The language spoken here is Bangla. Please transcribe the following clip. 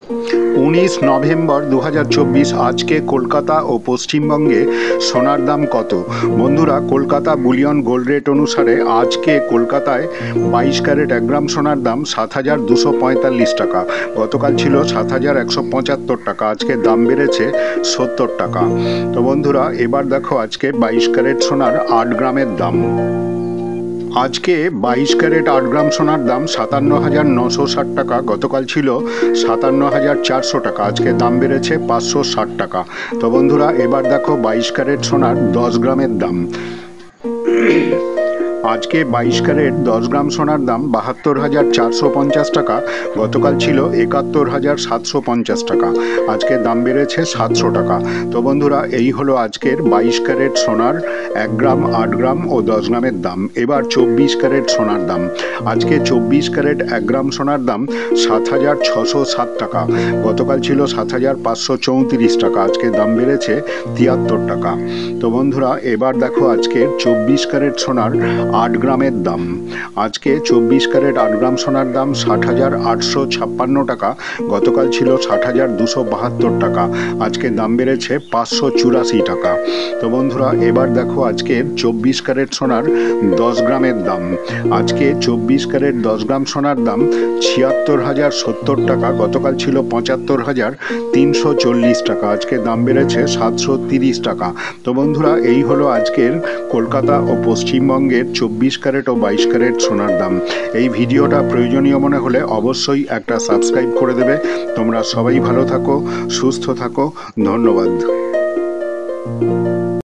19 নভেম্বর 2024 আজকে কলকাতা ও পশ্চিমবঙ্গে সোনার দাম কত? বন্ধুরা, কলকাতা বুলিয়ন গোল্ড রেট অনুসারে আজকে কলকাতায় 22 ক্যারেট 1 গ্রাম সোনার দাম 7,245 টাকা। গতকাল ছিল 7,175 টাকা। আজকে দাম বেড়েছে 70 টাকা। তো বন্ধুরা, এবার দেখো আজকে 22 ক্যারেট সোনার 8 গ্রামের দাম। আজকে 22 ক্যারেট 8 গ্রাম সোনার দাম 57,960 টাকা। গতকাল ছিল 57,400 টাকা। আজকে দাম বেড়েছে 560 টাকা। তো বন্ধুরা, এবার দেখো 22 ক্যারেট সোনার 10 গ্রামের দাম। আজকে 22 ক্যারেট 10 গ্রাম সোনার দাম 72,450 টাকা। গতকাল ছিল 71,750 টাকা। আজকে দাম বেড়েছে 700 টাকা। তো বন্ধুরা, এই হলো আজকের 22 ক্যারেট সোনার 1 গ্রাম, 8 গ্রাম ও 10 গ্রামের দাম। এবার 24 ক্যারেট সোনার দাম। আজকে 24 ক্যারেট 1 গ্রাম সোনার দাম 7,607 টাকা। গতকাল ছিল 7,534 টাকা। আজকে দাম বেড়েছে 73 টাকা। তো বন্ধুরা, এবার দেখো আজকের 24 ক্যারেট সোনার 8 গ্রামের দাম। আজকে 24 ক্যারেট 8 গ্রাম সোনার দাম 60,856 টাকা। গতকাল ছিল 60,272 টাকা। আজকে দাম বেড়েছে 584 টাকা। তো বন্ধুরা, এবার দেখো আজকের 24 ক্যারেট সোনার 10 গ্রামের দাম। আজকে 24 ক্যারেট 10 গ্রাম সোনার দাম 76,070 টাকা। গতকাল ছিল 75,340 টাকা। আজকে দাম বেড়েছে 730 টাকা। তো বন্ধুরা, এই হলো আজকের কলকাতা ও পশ্চিমবঙ্গের 24 ক্যারেট ও 22 ক্যারেট সোনার দাম। এই ভিডিওটা প্রয়োজনীয় মনে হলে অবশ্যই একটা সাবস্ক্রাইব করে দেবে। তোমরা সবাই ভালো থাকো, সুস্থ থাকো। ধন্যবাদ।